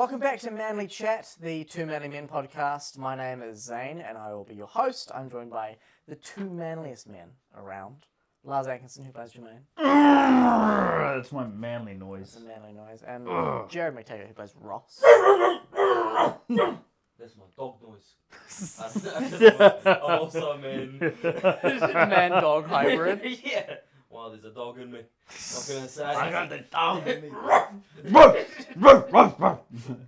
Welcome back to Manly Chat, the Two Manly Men podcast. My name is Zane, and I will be your host. I'm joined by the two manliest men around. Lars Atkinson, who plays Jermaine. That's my manly noise. That's a manly noise. And Jared McTaggart, who plays Ross. That's my dog noise. I'm also a man. Man-dog hybrid. Yeah. Well, there's a dog in me. What can I say? I got the dog in me.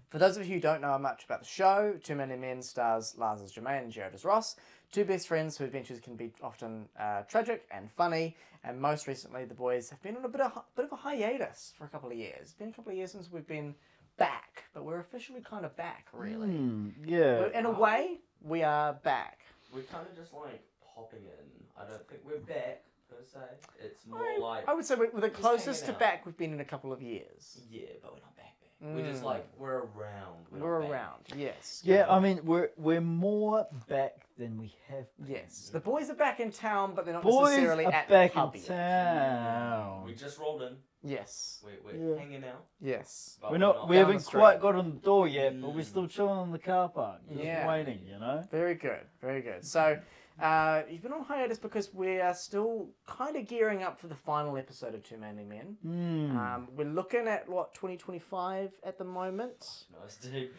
For those of you who don't know much about the show, Two Manly Men stars Lars as Jermaine and Jared as Ross, two best friends whose adventures can be often tragic and funny, and most recently the boys have been on a bit of a hiatus for a couple of years. It's been a couple of years since we've been back, but we're officially kind of back, really. Yeah. In a way, we are back. We're kind of just like popping in. I don't think we're back, per se. It's more I would say we're the closest to hanging out. back we've been in a couple of years. Yeah, but we're not back. We're just like, we're around. We're not back. around, yes. Yeah, I mean, we're more back than we have been. Yes. The boys are back in town, but they're not Boys necessarily are at back the pub in yet. town. We just rolled in. Yes. We're hanging out. Yes. But We Down haven't the street. quite got on the door yet, but we're still chilling in the car park, just Yeah. waiting, you know? Very good. Very good. So, you've been on hiatus because we are still kind of gearing up for the final episode of Two Manly Men. We're looking at, 2025 at the moment? Nice, dude.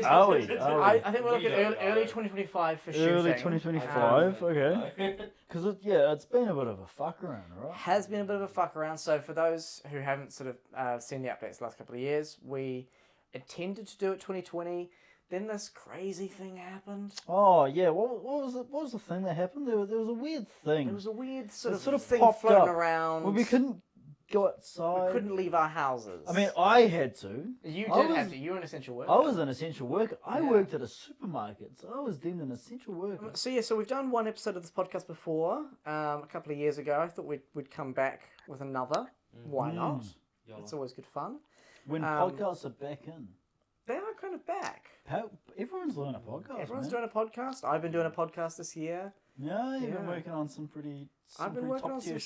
Are we? I think we're looking We at don't early know. 2025 for shooting. Early 2025, okay. No. Because, it's been a bit of a fuck around, right? Has been a bit of a fuck around. So for those who haven't sort of seen the updates the last couple of years, we intended to do it 2020. Then this crazy thing happened. Oh, yeah, what was the thing that happened? There was a weird thing. It was a weird sort It of thing popped floating up. around. Well, we couldn't go outside. We couldn't leave our houses. I mean, I had to. You I did was- have to. You were an essential worker. I was an essential worker. I Yeah. worked at a supermarket, so I was deemed an essential worker. So we've done one episode of this podcast before, a couple of years ago. I thought we'd come back with another. Why not? YOLO. It's always good fun. When Um, podcasts are back in, They are kind of back. everyone's doing a podcast. Everyone's man. doing a podcast. I've been doing a podcast this year. Yeah, you've been Yeah. working on some pretty. I've been working on top-tier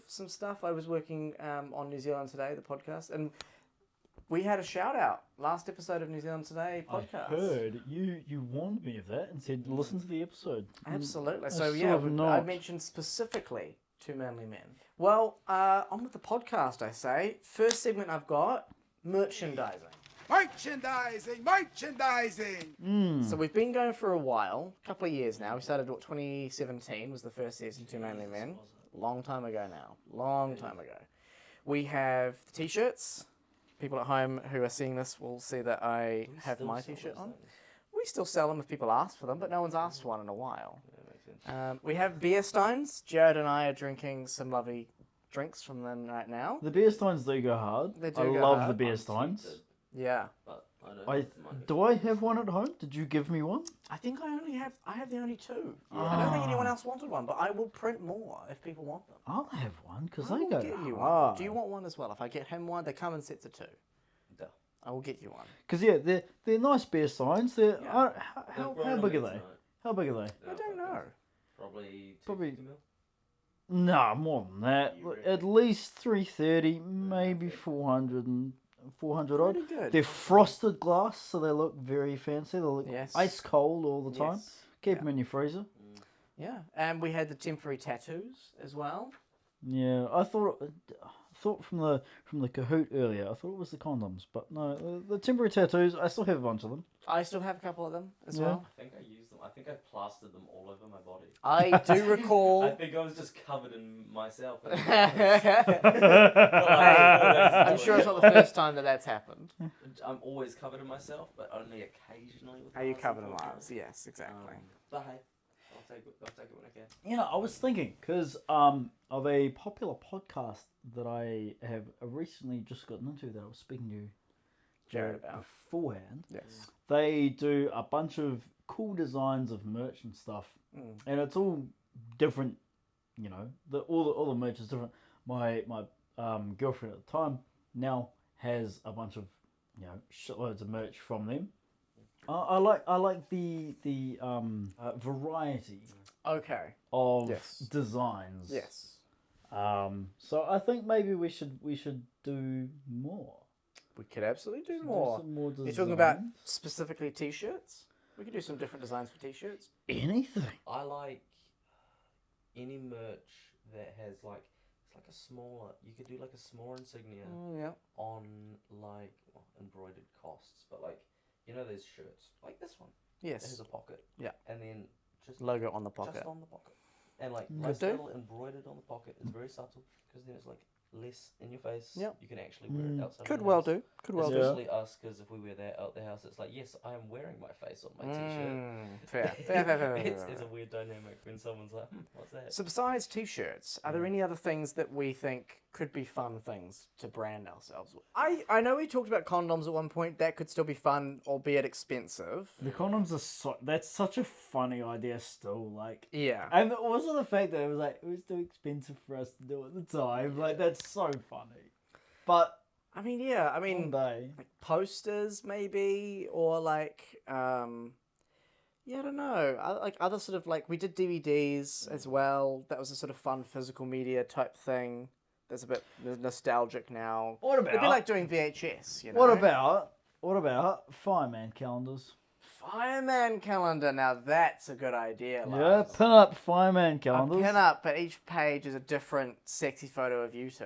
some stuff. I was working on New Zealand Today, the podcast, and we had a shout out last episode of New Zealand Today podcast. I heard you warned me of that and said listen to the episode. Absolutely. I So still yeah, have I not. mentioned specifically Two Manly Men. Well, on with the podcast, I say. First segment I've got, merchandising. Merchandising! So we've been going for a while, a couple of years now. We started, 2017 was the first season, Two Manly Men. Long time ago now. Long time ago. We have the t-shirts. People at home who are seeing this will see that I have my t-shirt on. We still sell them if people ask for them, but no one's asked for one in a while. We have beer steins. Jared and I are drinking some lovely drinks from them right now. The beer steins do go hard. They do I go love hard. the beer steins. Yeah. But I don't Do I have one at home? Did you give me one? I think I have the only two. I don't think anyone else wanted one, but I will print more if people want them. I'll have one because I they will go get you one. hard. Do you want one as well? If I get him one, they come in sets of two. Duh. I will get you one. Because they're nice beer signs. They're Yeah. how They're big are growing they? tonight. How big are they? I don't know. Probably Probably- 250 mil. Nah, more than that. You reckon? At least 330, maybe 400 odd. Pretty good. They're frosted glass, so they look very fancy. They look Yes. ice cold all the time. Yes. Keep them in your freezer. Yeah, and we had the temporary tattoos as well. Yeah, I thought from the Kahoot earlier, I thought it was the condoms, but no, the temporary tattoos. I still have a bunch of them. I still have a couple of them as Yeah. well. I think I used them. I think I plastered them all over my body. I do I recall. think I was just covered in myself. I'm I'm sure it's not the first time that's happened. I'm always covered in myself, but only occasionally. With Are you Lars, covered in unfortunately. Lars? Yes, exactly. But hey, I'll take it when I can. You know, I was thinking because of a popular podcast that I have recently just gotten into that I was speaking to Jared about. beforehand. Yes. They do a bunch of cool designs of merch and stuff, and it's all different. You know, all the merch is different. My girlfriend at the time now has a bunch of shitloads of merch from them. I like the variety Okay. of Yes. designs. Yes. So I think maybe we should do more. We could absolutely do Do more. some more You're talking about designs. specifically t-shirts? We could do some different designs for t-shirts. Anything. I like any merch that has like it's like a smaller. You could do like a small insignia Yeah. on like embroidered costs, but like there's shirts like this one. It has Yes. a pocket. Yeah. And then just Logo on the pocket. just on the pocket, and like Could nice do. little embroidered on the pocket. It's very subtle because then it's like less in your face. Yep. You can actually wear it outside. Could of the well house. do. Could well do. Especially us, because if we wear that out the house, it's like, yes, I am wearing my face on my t-shirt. Fair. It's a weird dynamic when someone's like, what's that? So besides t-shirts, are there any other things that we think could be fun things to brand ourselves with? I know we talked about condoms at one point. That could still be fun, albeit expensive. The condoms are that's such a funny idea still. Like, Yeah. and also the fact that it was too expensive for us to do at the time. Like, that's so funny. But I mean, yeah. I mean, one day, like posters maybe, or like, yeah, I don't know. Like other sort of like we did DVDs as well. That was a sort of fun physical media type thing. That's a bit nostalgic now. what It'd be about like doing VHS, you know. what about fireman calendars? Fireman calendar? Now that's a good idea. Yeah, Lars. pin up fireman A calendars. pin up, but each page is a different sexy photo of you two.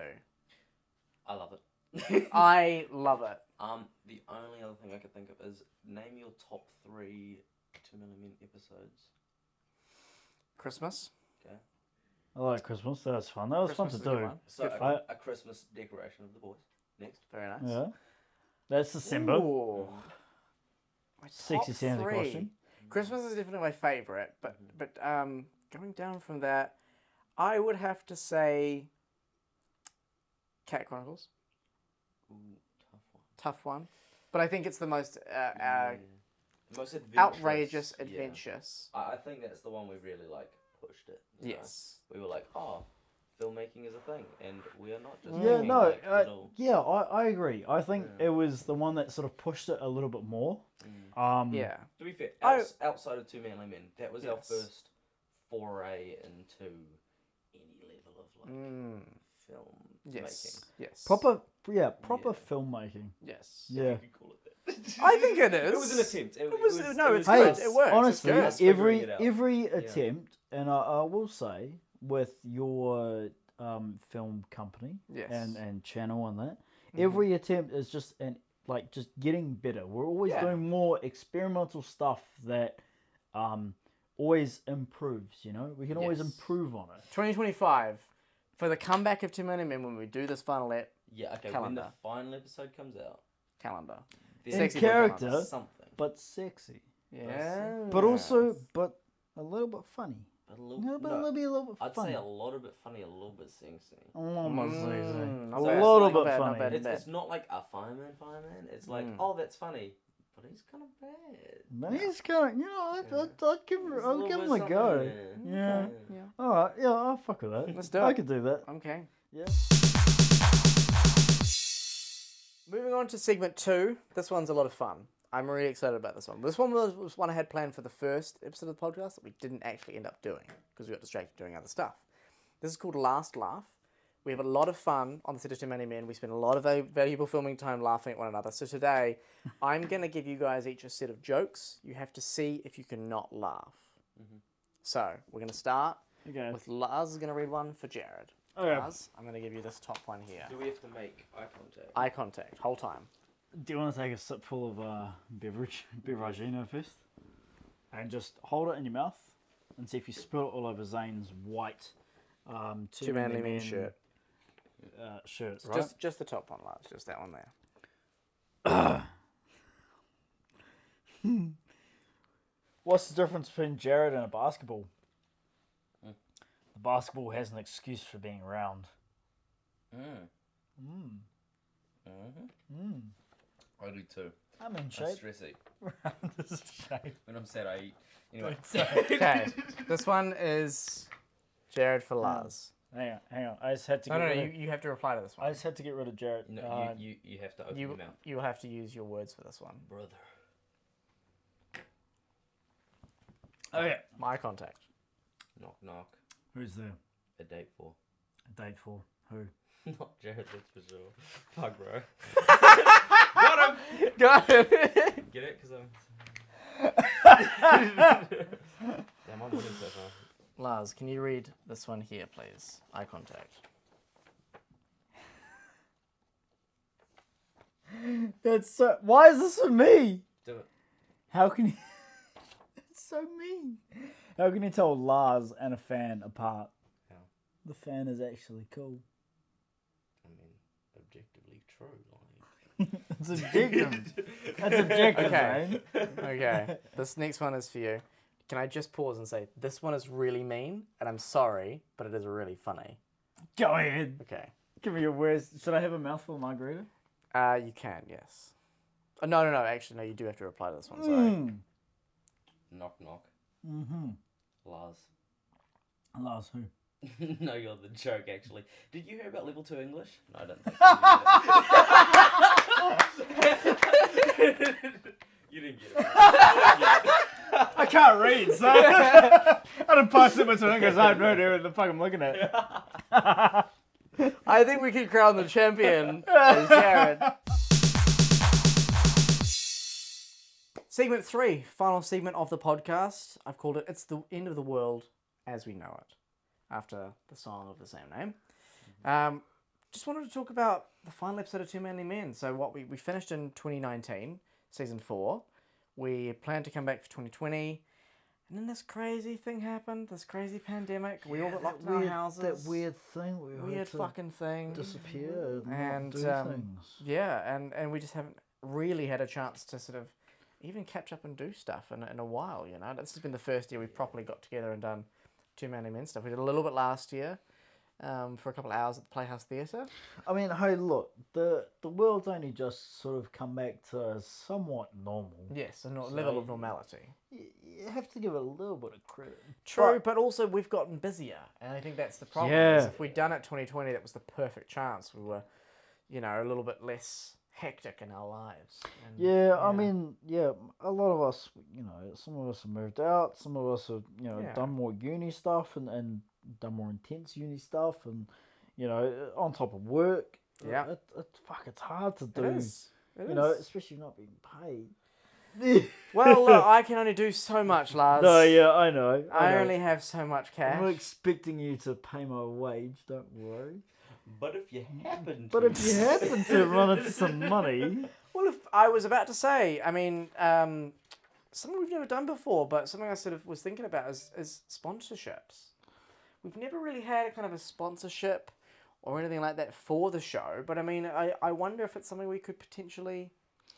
I love it. I love it. The only other thing I could think of is name your top 3 2 mm episodes. Christmas. Okay. I like Christmas. That was fun. That was Christmas fun is to a good do. one. So Good fun. a Christmas decoration of the boys. Next. Very nice. Yeah, that's December. Ooh. My Sexy top Santa 3. costume. Christmas is definitely my favourite, but going down from that, I would have to say Cat Chronicles. Ooh, tough one. Tough one. But I think it's the most Most adventurous. outrageous, Yeah. adventurous. I think that's the one we really pushed it. you know? Yes. We were like, oh, filmmaking is a thing, and we are not just Yeah, making, no, little. yeah, I agree. I think it was the one that sort of pushed it a little bit more. Yeah. To be fair, Oh. outside of Two Manly Men, that was our Yes. first foray into any level of film Yes. making. Yes. Proper Yeah. filmmaking. Yes. Yeah. You could call it that. I think it is. It was an attempt. It was no, it's Hey, good. It works. honestly, it's good. figuring it out. every attempt, and I will say, with your film company Yes. and channel and that, every attempt is just getting better. We're always Yeah. doing more experimental stuff that always improves. You know, we can always Yes. improve on it. 2025 for the comeback of Two Men and Men when we do this final Yeah, okay, Calendar. when the final episode comes out, calendar. then In Sexy boy character, calendar. something. but sexy, Yeah. but also a little bit funny. But a little, No, but no, a little bit I'd funny. say a lot of it funny, a little bit sexy. Almost sexy. not A bad. little Not bit bad, not funny. bad. It's not like a fireman. It's like, oh, that's funny, but he's kind of bad. But he's kind of, I'd give There's I'll little give bit him a something go. in there. Yeah. Yeah. All right. Yeah, I'll fuck with that. Let's do I it. could do that. Okay. Yeah. Moving on to segment 2. This one's a lot of fun. I'm really excited about this one. This one was one I had planned for the first episode of the podcast that we didn't actually end up doing because we got distracted doing other stuff. This is called Last Laugh. We have a lot of fun on the set of Too Many Men. We spend a lot of valuable filming time laughing at one another. So today, I'm going to give you guys each a set of jokes. You have to see if you can not laugh. So, we're going to start Okay. with Lars is going to read one for Jared. Okay. Lars, I'm going to give you this top one here. Do we have to make eye contact? Eye contact, whole time. Do you want to take a sip full of beveragino first, and just hold it in your mouth, and see if you spill it all over Zane's white Too Manly Men shirt. Shirt, right? Just the top one, Lars. Just that one there. What's the difference between Jared and a basketball? The basketball has an excuse for being round. I do too. I'm in I shape. stress eat. Round is shape. When I'm sad, I eat. Anyway. Okay, this one is Jared for Lars. Hang on. I just had to. No, get rid of, you have to reply to this I one. just had to get rid of Jared. No, you have to open your mouth. You'll have to use your words for this one. Brother. Okay. My contact. Knock, knock. Who's there? A date for. A date for who? Not Jared, that's for sure. Fuck, bro. got him. Got him. Get it? Because Damn, I'm winning so far. Lars, can you read this one here, please? Eye contact. That's so... Why is this for me? Do it. How can you... It's so mean. How can you tell Lars and a fan apart? How? The fan is actually cool. I mean, objectively true. It's objective. That's objective, Okay. Zane. Okay. This next one is for you. Can I just pause and say, this one is really mean, and I'm sorry, but it is really funny. Go ahead. Okay. Give me your words. Should I have a mouthful of margarita? You can, yes. Oh, no. Actually, no, you do have to reply to this one, sorry. Knock, knock. Mm-hmm. Lars. Lars who? No, you're the joke, actually. Did you hear about level 2 English? No, I don't think you did. You didn't get it. I can't read, so I don't pass it to English. I have no idea what the fuck I'm looking at. I think we can crown the champion as Jared. Segment 3, final segment of the podcast. I've called it It's the End of the World as We Know It, after the song of the same name. Just wanted to talk about the final episode of Two Manly Men. So what we finished in 2019, season 4. We planned to come back for 2020. And then this crazy thing happened, this crazy pandemic. We all got locked in our houses. That weird thing. Weird fucking thing. Disappear And do things. yeah, and we just haven't really had a chance to sort of even catch up and do stuff in a while, you know. This has been the first year we properly got together and done Two Manly Men stuff. We did a little bit last year for a couple of hours at the Playhouse Theatre. I mean, hey, look, the world's only just sort of come back to somewhat normal. Yes, a level of normality. You have to give it a little bit of credit. True, but also we've gotten busier, and I think that's the problem. Yeah. Is if we'd done it 2020, that was the perfect chance. We were, you know, a little bit less hectic in our lives. And, Yeah, I mean, a lot of us, you know, some of us have moved out, some of us have, you know, done more uni stuff and done more intense uni stuff, and, you know, on top of work. Yeah. It's hard to do. It is. You know, especially not being paid. Well, look, I can only do so much, Lars. No, yeah, I know. I only have so much cash. I'm not expecting you to pay my wage, don't worry. But if you happen to... But if you happen to run into some money... Well, if I was about to say, I mean, something we've never done before, but something I sort of was thinking about is sponsorships. We've never really had a kind of a sponsorship or anything like that for the show, but I mean, I wonder if it's something we could potentially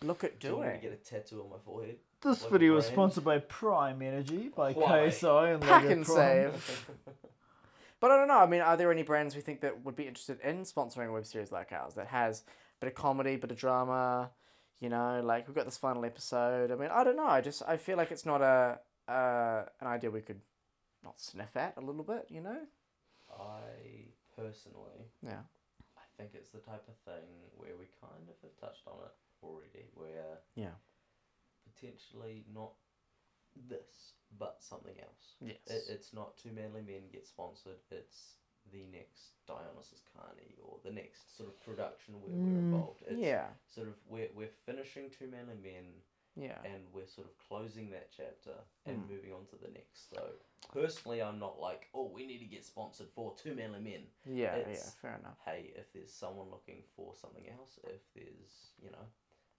look at Do you want me doing. to get a tattoo on my forehead? This Like a video is brand? sponsored by Prime Energy, by Why? KSI and Pack Lego and Prime. save. But I don't know, I mean, are there any brands we think that would be interested in sponsoring a web series like ours that has a bit of comedy, bit of drama, you know, like we've got this final episode. I mean, I don't know, I feel like it's not an idea we could not sniff at a little bit, you know? I personally, Yeah. I think it's the type of thing where we kind of have touched on it already, where Yeah. potentially not this, but something else. Yes. It's not Two Manly Men get sponsored, it's the next Dionysus Carnie or the next sort of production where we're involved. It's Yeah. sort of, we're finishing Two Manly Men Yeah. and we're sort of closing that chapter and moving on to the next. So personally, I'm not like, oh, we need to get sponsored for Two Manly Men. Yeah, It's, fair enough. Hey, if there's someone looking for something else, if there's, you know,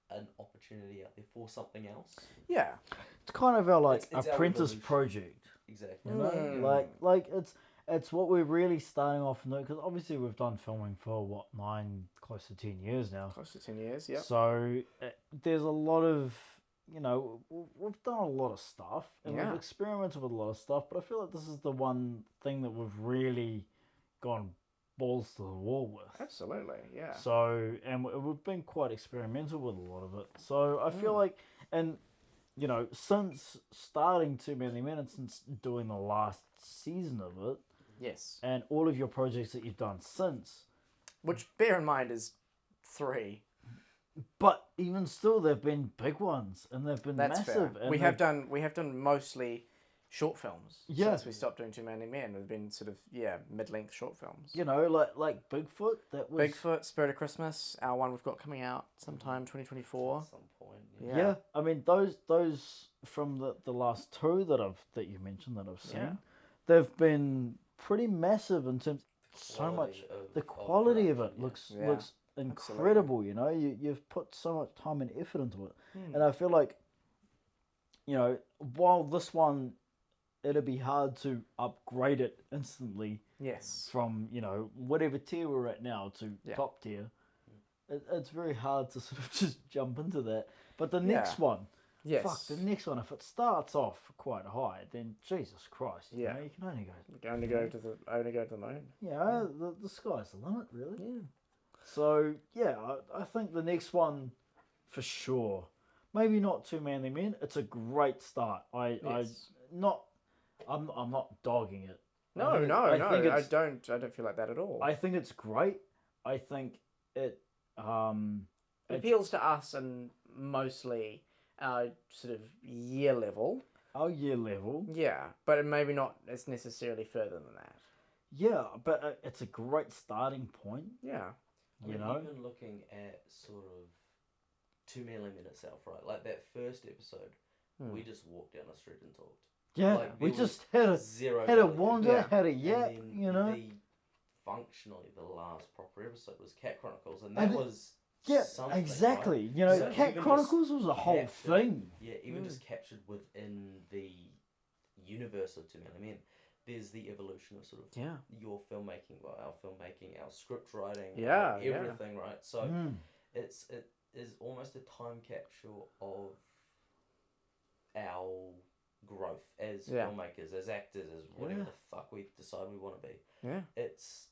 an opportunity out there for something else. Yeah. It's kind of our like It's our apprentice evolution. project, Exactly. you know. Like it's what we're really starting off with, because obviously we've done filming for what 9, close to 10 years now. Close to 10 years, yeah. So there's a lot of, you know, we've done a lot of stuff and Yeah. we've experimented with a lot of stuff, but I feel like this is the one thing that we've really gone balls to the wall with. Absolutely, yeah. So, and we've been quite experimental with a lot of it. So I feel like, and you know, since starting Two Manly Men and since doing the last season of it, Yes. and all of your projects that you've done since, Which, bear in mind, is 3. but even still, they've been big ones and they've been That's massive. fair. And We have done mostly short films. Yeah. Since we stopped doing Two Manly Men, we've been sort of mid-length short films. You know, like Bigfoot. That was Bigfoot, Spirit of Christmas, our one we've got coming out sometime 2024. At some point. Yeah. I mean those from the last two that you mentioned that I've seen, they've been pretty massive in terms. So much the quality of it looks incredible. You know, you've put so much time and effort into it, and I feel like, you know, while this one, it'd be hard to upgrade it instantly. Yes. From, you know, whatever tier we're at now to top tier, it's very hard to sort of just jump into that. But the next one, the next one, if it starts off quite high, then Jesus Christ, you know, you can only go to the moon. Yeah, the sky's the limit, really. Yeah. So yeah, I think the next one, for sure. Maybe not Two Manly Men. It's a great start. I'm not dogging it. No. I don't feel like that at all. I think it's great. I think it appeals to us and mostly our sort of year level. Our year level. Yeah, but maybe not as necessarily further than that. Yeah, but it's a great starting point. Yeah. You know? Even looking at sort of Two Manly Men itself, right? Like that first episode, we just walked down the street and talked. Yeah, like, we just had a wander, had a yap, you know. Functionally, the last proper episode was Cat Chronicles, and that was something, exactly. Right? You know, so Cat Chronicles was a whole thing. Yeah, even just captured within the universe of Two Manly Men. There's the evolution of sort of your filmmaking, our filmmaking, our script writing, everything, right? So it is almost a time capsule of our growth as filmmakers, as actors, as whatever the fuck we decide we want to be. Yeah. It's,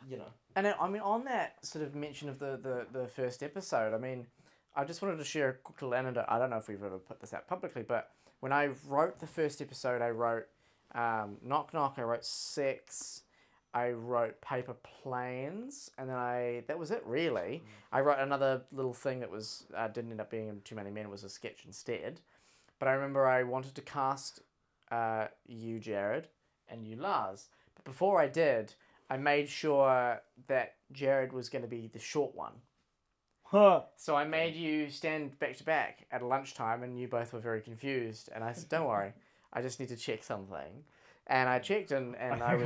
you know. And I mean, on that sort of mention of the first episode, I mean, I just wanted to share a quick little anecdote. I don't know if we've ever put this out publicly, but when I wrote the first episode, I wrote Knock Knock, I wrote Sex, I wrote Paper Planes, and then that was it really. I wrote another little thing that was didn't end up being Too Many Men, it was a sketch instead. But I remember I wanted to cast you, Jared, and you, Lars. But before I did, I made sure that Jared was going to be the short one. So I made you stand back to back at lunchtime, and you both were very confused. And I said, "Don't worry, I just need to check something." And I checked, and I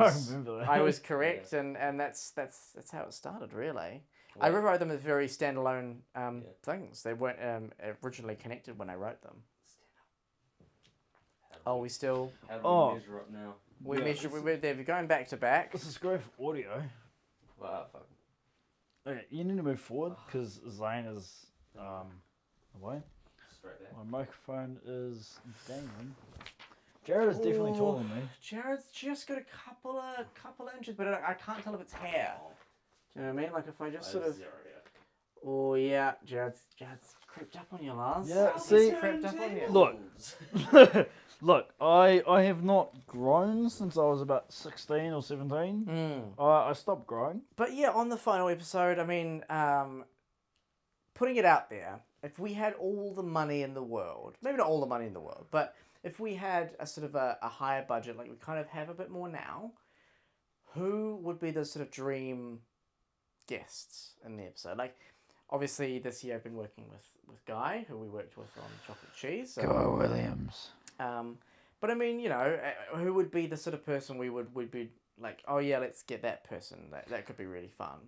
was correct, and that's how it started, really. Well, I rewrote them as very standalone things. They weren't originally connected when I wrote them. How do we measure up now? They're going back to back. This is great for audio. Wow, fuck. Okay, you need to move forward because Zane is away. Straight there. My microphone is dangling. Jared is definitely taller than me. Jared's just got a couple of inches, but I can't tell if it's hair. Do you know what I mean? Like if I just sort of. Oh yeah, Jared's creeped up on you, Lars. Yeah, see, creeped up on you. Look, I have not grown since I was about 16 or 17. I stopped growing. But yeah, on the final episode, I mean, putting it out there, if we had all the money in the world, maybe not all the money in the world, but if we had a sort of a higher budget, like we kind of have a bit more now, who would be the sort of dream guests in the episode? Like, obviously this year I've been working with Guy, who we worked with on Chocolate Cheese. So, Guy Williams. But I mean, you know, who would be the sort of person we'd be like, oh yeah, let's get that person. That could be really fun.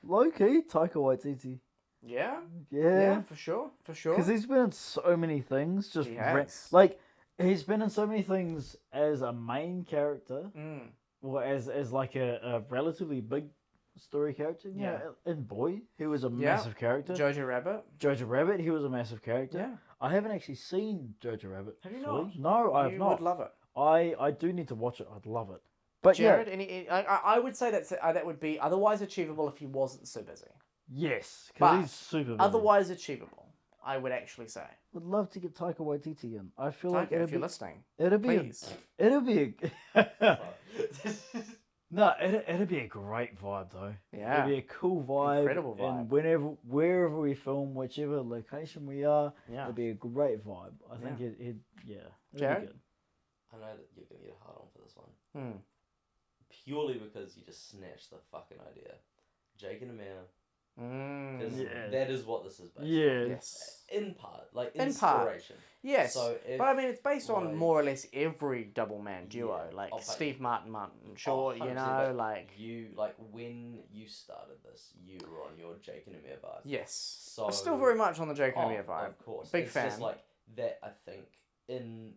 Low-key, Taika Waititi. Yeah? Yeah. Yeah, for sure. Because he's been in so many things. He has. He's been in so many things as a main character. Or as like a relatively big story character. Yeah. In Boy, he was a massive character. Jojo Rabbit, he was a massive character. Yeah. I haven't actually seen Jojo Rabbit. Have you fully. not? No, I have not. You would love it. I do need to watch it. I'd love it. But Jared, I would say that would be otherwise achievable if he wasn't so busy. Yes, because he's super busy. Otherwise achievable, I would actually say. Would love to get Taika Waititi in. I feel Taika, like if you're listening, it'll please. It'd be a great vibe though. Yeah. It'd be a cool vibe. Incredible vibe. And wherever we film, whichever location we are, Yeah. it'd be a great vibe. I think it'd be Jared? good. I know that you're gonna get hard on for this one. Hmm. Purely because you just snatched the fucking idea. Jake and Amir. Because Yeah. that is what this is based on. Yes. In part. Like, In part. inspiration. Yes. So But I mean, it's based on like- more or less every double man duo. Yeah. Like Oh, but- Steve Martin, Shaw, 100%, you know, but like. You, like, when you started this, you were on your Jake and Amir vibe. Yes. So. I'm still very much on the Jake and Amir vibe. Of course. Big it's fan. Just like that, I think, in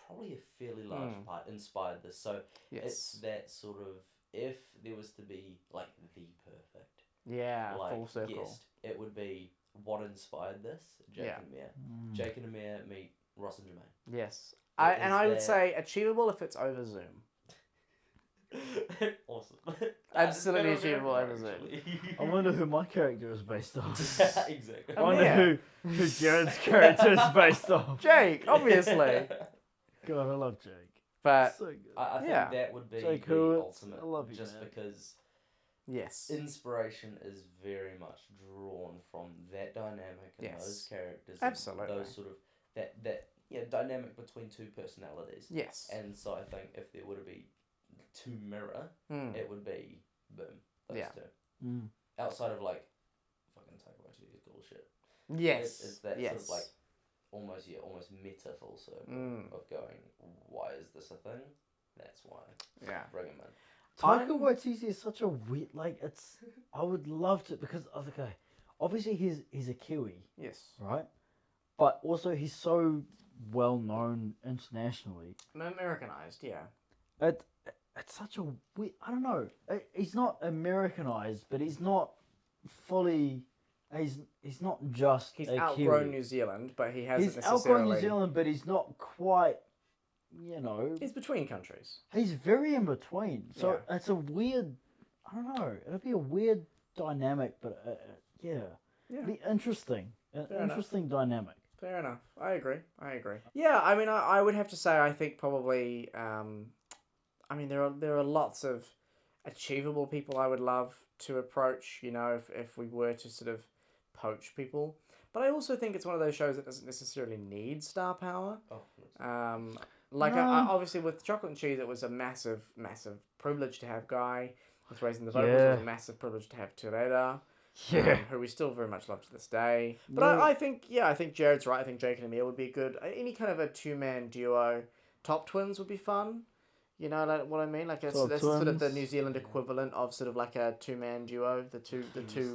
probably a fairly large part, inspired this. So Yes. it's that sort of, if there was to be, like, the perfect Yeah, like, full circle. guest, it would be what inspired this, Jake Yeah. and Amir. Jake and Amir meet Ross and Jermaine. Yes. It I would is say achievable if it's over Zoom. Awesome. Absolutely That's better achievable than over Zoom. actually. I wonder who my character is based off. Exactly. I wonder Yeah. who Jared's character is based off. Jake, obviously. God, I love Jake. But So good. I think Yeah. that would be Jake the Hewitts, ultimate. I love you, just man. because yes. inspiration is very much drawn from that dynamic and Yes. those characters. Absolutely. And those sort of that dynamic between two personalities. Yes. And so I think if there were to be to mirror, Mm. it would be boom. Those Yeah. two. Mm. Outside of like fucking Takeaway Tuesday bullshit. Yes. It's that yes. sort of like almost meta full circle of going, why is this a thing? That's why. Yeah. Bring him in. Taika Waititi is such a weird, like, it's, I would love to, because, okay, obviously he's a Kiwi, Yes. right? But also he's so well known internationally. Americanized, yeah. It's such a weird, I don't know, he's not Americanized, but he's not fully, he's not just He's a outgrown Kiwi. New Zealand, but he hasn't He's necessarily... outgrown New Zealand, but he's not quite, you know... He's between countries. He's very in between. So Yeah. it's a weird, I don't know, it'd be a weird dynamic, but yeah. It'd be interesting. An Fair enough. interesting dynamic. Fair enough. I agree. Yeah, I mean, I would have to say, I think probably, I mean, there are lots of achievable people I would love to approach, you know, if we were to sort of poach people. But I also think it's one of those shows that doesn't necessarily need star power. Oh, Like, No. obviously with Chocolate and Cheese, it was a massive, massive privilege to have Guy. With Raising the Vocals, it was a massive privilege to have Tureta. Who we still very much love to this day. But Yeah. I think Jared's right. I think Jake and Amir would be good. Any kind of a two-man duo. Top Twins would be fun. You know, like what I mean? Like that's Top sort of the Twins. New Zealand equivalent of sort of like a two-man duo. The two.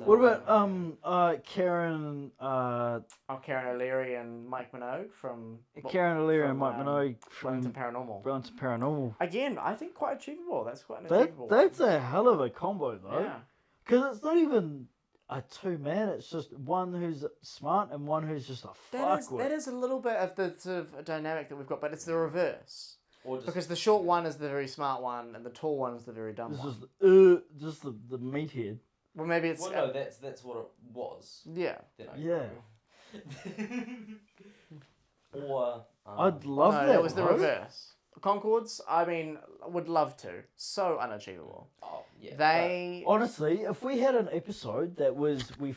What about Karen Karen O'Leary and Mike Minogue from Karen O'Leary and from, Mike Minogue Wellington from Paranormal. Wellington Paranormal? Again, I think quite achievable. That's quite an achievable That's one. a hell of a combo though. Yeah. Because it's not even a two-man, it's just one who's smart and one who's just a fuckwit. That is a little bit of the sort of dynamic that we've got, but it's the reverse. or just, Because the short one is the very smart one, and the tall one is the very dumb It's one. just the meathead. Well, maybe it's... well, no, that's what it was. yeah. Then I Yeah. Or I'd love No, that. that was the bro. reverse. Concords, I mean, would love to. So unachievable. oh yeah, They... Honestly, if we had an episode that was we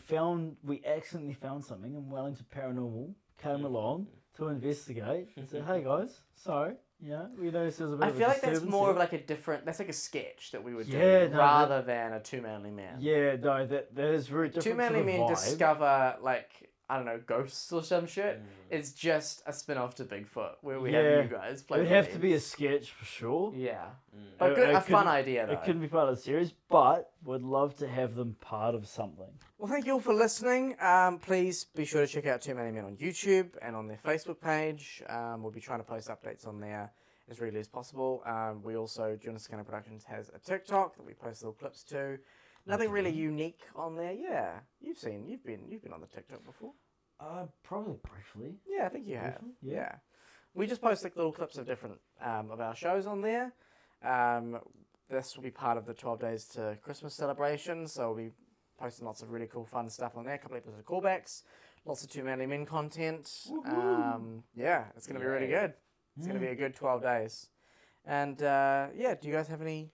accidentally found something and Wellington Paranormal came along to investigate and said, hey guys, so, yeah, we noticed there's a bit I of a feel like that's disturbance more here. of like a different... That's like a sketch that we would Yeah, do, no, rather than a two-manly man. Yeah, no, that is very different. Two manly to the men vibe. discover, like, I don't know, ghosts or some shit. It's just a spin-off to Bigfoot, where we have you guys play It would the have to be a leads. sketch for sure. Yeah. Mm. But good, It a fun couldn't- idea, though. It couldn't be part of the series, but would love to have them part of something. Well, thank you all for listening. Please be sure to check out Too Many Men on YouTube and on their Facebook page. We'll be trying to post updates on there as regularly as possible. We also, Jonas Scanner Productions has a TikTok that we post little clips to. Nothing really unique on there. Yeah, you've been on the TikTok before. Probably briefly. Yeah, I think you have. Briefly, Yeah. yeah. We just post like little clips of different of our shows on there. This will be part of the 12 Days to Christmas celebration, so we'll be posting lots of really cool, fun stuff on there. A couple of episodes of callbacks, lots of Two Manly Men content. Yeah, it's going to be really good. It's going to be a good 12 days. And yeah, do you guys have any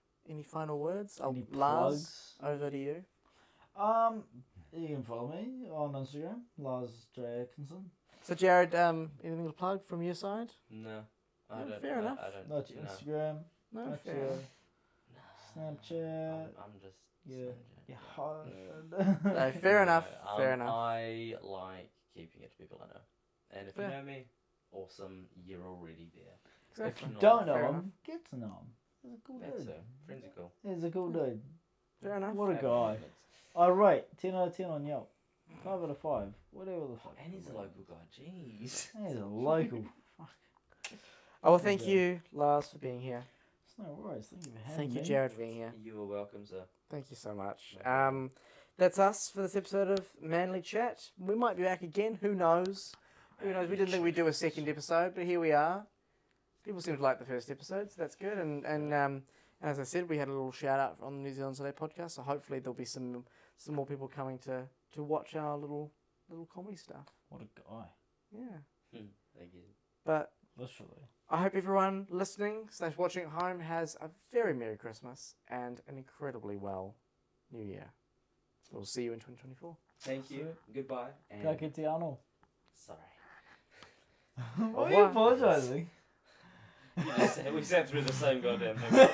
final words? Any Lars, plugs? over to you. You can follow me on Instagram, Lars J. Atkinson. So Jared, anything to plug from your side? No. Fair enough. Not your Instagram. No, Not fair your enough. Snapchat. I'm just. Yeah. Snapchat, No, fair enough. Fair enough. I like keeping it to people I know. And if Fair. you know me, awesome, you're already there. Exactly. If not, Don't know Fair him. enough. Get to know him. He's a cool That's dude. it. Friends are cool. He's a cool dude. Fair enough. What a Happy guy. moments. I rate 10 out of 10 on Yelp. 5 out of 5. Whatever the fuck. And he's a local guy. Jeez. He's a local. Oh, well, thank you, Lars, for being here. It's no worries. Thank you for having Thank me. you, Jared, for being here. You are welcome, sir. Thank you so much. That's us for this episode of Manly Chat. We might be back again. Who knows? Who knows? We didn't think we'd do a second episode, but here we are. People seem to like the first episode, so that's good. And as I said, we had a little shout out on the New Zealand Today podcast, so hopefully there'll be some more people coming to watch our little comedy stuff. What a guy. Yeah. Thank you. But Literally. I hope everyone listening / watching at home has a very Merry Christmas and an incredibly well New Year. We'll see you in 2024. Thank you. Goodbye. And Ka kite anō. sorry. Why are you apologising? We sat through the same goddamn thing.